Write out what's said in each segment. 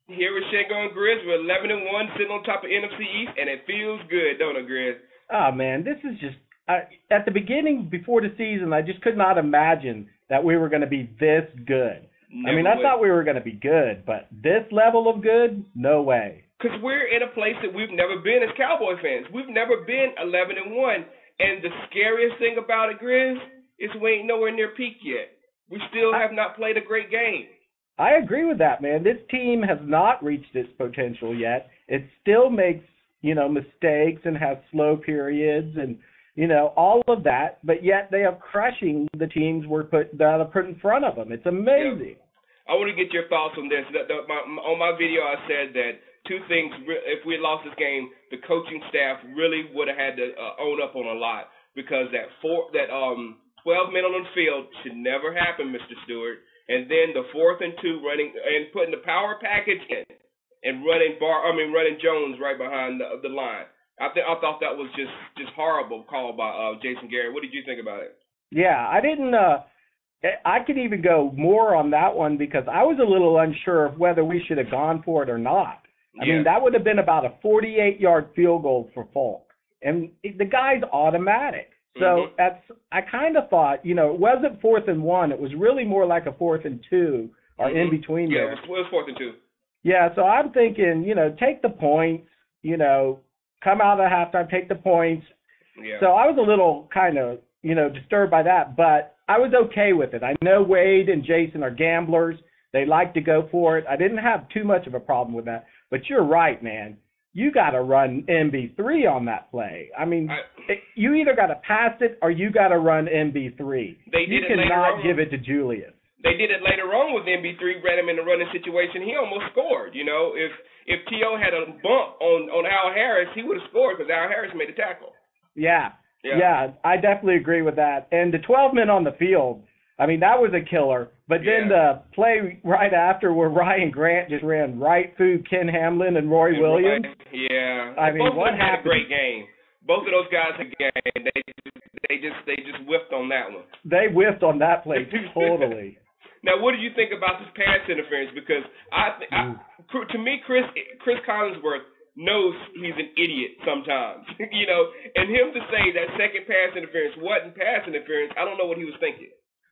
Here with Shango and Grizz. We're 11-1, sitting on top of NFC East, and it feels good, don't it, Grizz? Oh, man, this is just at the beginning, before the season, I just could not imagine that we were going to be this good. I thought we were going to be good, but this level of good, no way. Because we're in a place that we've never been as Cowboy fans. We've never been 11-1, and the scariest thing about it, Grizz, is we ain't nowhere near peak yet. We still have not played a great game. I agree with that, man. This team has not reached its potential yet. It still makes, mistakes and has slow periods and, all of that, but yet they are crushing the teams that are put in front of them. It's amazing. Yeah. I want to get your thoughts on this. On my video, I said that two things. If we had lost this game, the coaching staff really would have had to own up on a lot, because that 12 men on the field should never happen, Mr. Stewart. And then the 4th and 2 running and putting the power package in and running Jones right behind the line. I thought that was just horrible call by Jason Garrett. What did you think about it? Yeah, I didn't. I could even go more on that one, because I was a little unsure of whether we should have gone for it or not. I mean, that would have been about a 48-yard field goal for Falk, and the guy's automatic. So I kind of thought, it wasn't 4th and 1. It was really more like a 4th and 2 or in between there. Yeah, it was 4th and 2. Yeah, so I'm thinking, take the points, come out at halftime, take the points. Yeah. So I was a little kind of, disturbed by that, but I was okay with it. I know Wade and Jason are gamblers. They like to go for it. I didn't have too much of a problem with that. But you're right, man. You got to run MB3 on that play. I mean, you either got to pass it or you got to run MB3. You cannot give it to Julius. They did it later on with MB3, ran him in a running situation. He almost scored. If T.O. had a bump on Al Harris, he would have scored, because Al Harris made a tackle. Yeah, I definitely agree with that. And the 12 men on the field, I mean, that was a killer. But then the play right after where Ryan Grant just ran right through Ken Hamlin and Roy Williams. Yeah. I mean, what happened? Had a great game. Both of those guys had a game. They just whiffed on that one. They whiffed on that play totally. Now, what do you think about this pass interference? Because to me, Chris Collinsworth knows he's an idiot sometimes, and him to say that second pass interference wasn't pass interference, I don't know what he was thinking.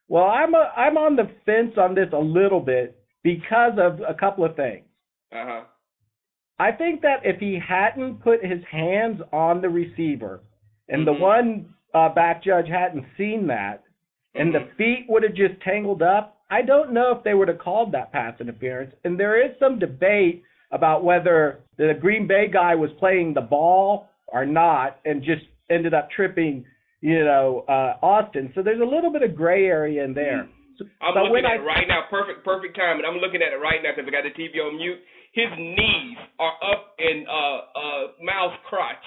Well, I'm on the fence on this a little bit because of a couple of things. I think that if he hadn't put his hands on the receiver, and the one back judge hadn't seen that, and the feet would have just tangled up, I don't know if they would have called that pass interference. And there is some debate about whether the Green Bay guy was playing the ball or not, and just ended up tripping Austin. So there's a little bit of gray area in there. I'm looking at it right now. Perfect time. And I'm looking at it right now because I got the TV on mute. His knees are up in Miles' crotch.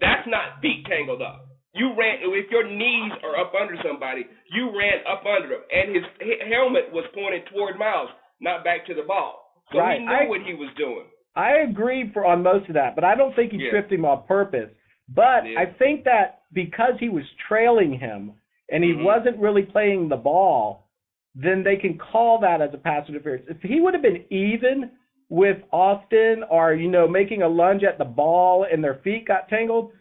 That's not feet tangled up. You ran, if your knees are up under somebody, you ran up under him. And his helmet was pointed toward Miles, not back to the ball. So he knew what he was doing. I agree on most of that, but I don't think he tripped him on purpose. But I think that because he was trailing him and he wasn't really playing the ball, then they can call that as a pass interference. If he would have been even with Austin or, making a lunge at the ball and their feet got tangled,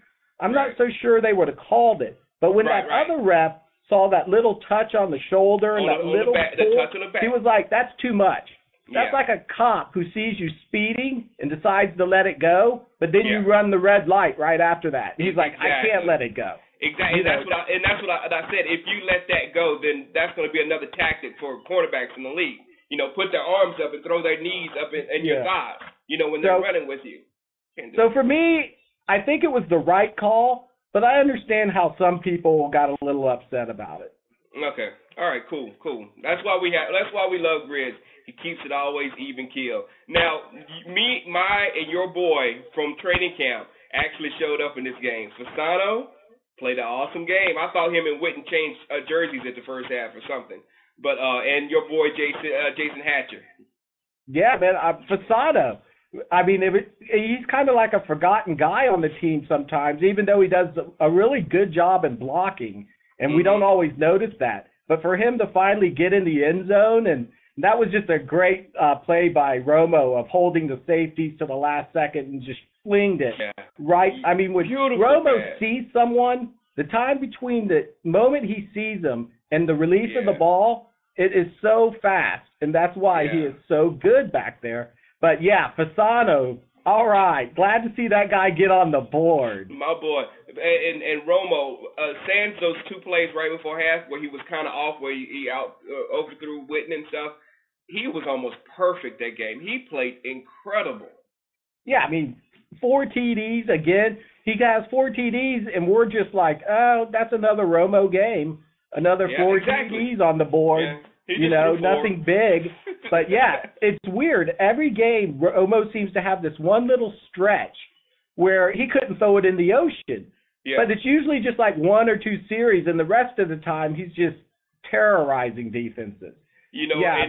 I'm not so sure they would have called it. But when that other ref saw that little touch on the shoulder and that little pull, he was like, that's too much. That's like a cop who sees you speeding and decides to let it go, but then you run the red light right after that. He's like, I can't let it go. Exactly, and that's what I said. If you let that go, then that's going to be another tactic for quarterbacks in the league. Put their arms up and throw their knees up in your thighs, when they're running with you. So for me, I think it was the right call, but I understand how some people got a little upset about it. Okay. All right, cool. That's why we love Grizz. He keeps it always even keel. Now, and your boy from training camp actually showed up in this game. Fasano played an awesome game. I thought him and Witten changed jerseys at the first half or something. But and your boy Jason Hatcher. Yeah, man, Fasano. I mean, he's kind of like a forgotten guy on the team sometimes, even though he does a really good job in blocking, and we don't always notice that. But for him to finally get in the end zone and That was just a great play by Romo of holding the safeties to the last second and just flinged it right. I mean, when Romo sees someone, the time between the moment he sees them and the release of the ball, it is so fast, and that's why he is so good back there. But, Fasano, all right. Glad to see that guy get on the board. My boy. And Romo, sans those 2 plays right before half where he was kind of off, where he overthrew Witten and stuff, he was almost perfect that game. He played incredible. Yeah, I mean, 4 TDs again. He has 4 TDs, and we're just like, oh, that's another Romo game. Another 4 TDs on the board. Yeah, nothing big. But, it's weird. Every game, Romo seems to have this one little stretch where he couldn't throw it in the ocean. Yeah. But it's usually just like 1 or 2 series, and the rest of the time he's just terrorizing defenses. I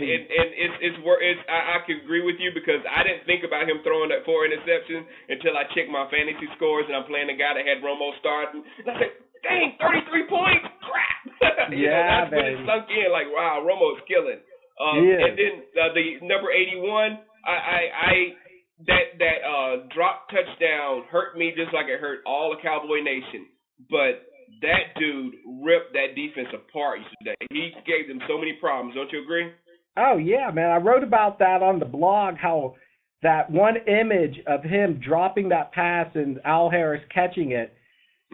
can agree with you because I didn't think about him throwing that 4 interceptions until I checked my fantasy scores and I'm playing the guy that had Romo starting. And I said, dang, 33 points, crap. That's when it sunk in. Like, wow, Romo's killing. And then the number 81, that drop touchdown hurt me just like it hurt all of Cowboy Nation. But that dude ripped that defense apart yesterday. He gave them so many problems. Don't you agree? Oh, yeah, man. I wrote about that on the blog, how that one image of him dropping that pass and Al Harris catching it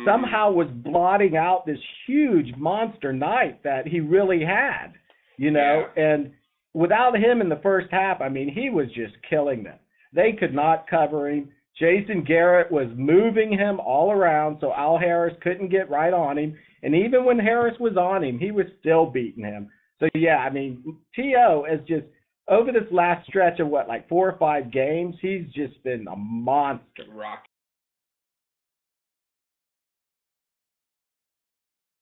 somehow was blotting out this huge monster night that he really had, And without him in the first half, I mean, he was just killing them. They could not cover him. Jason Garrett was moving him all around, so Al Harris couldn't get right on him. And even when Harris was on him, he was still beating him. So, I mean, T.O. is just, over this last stretch of 4 or 5 games, he's just been a monster.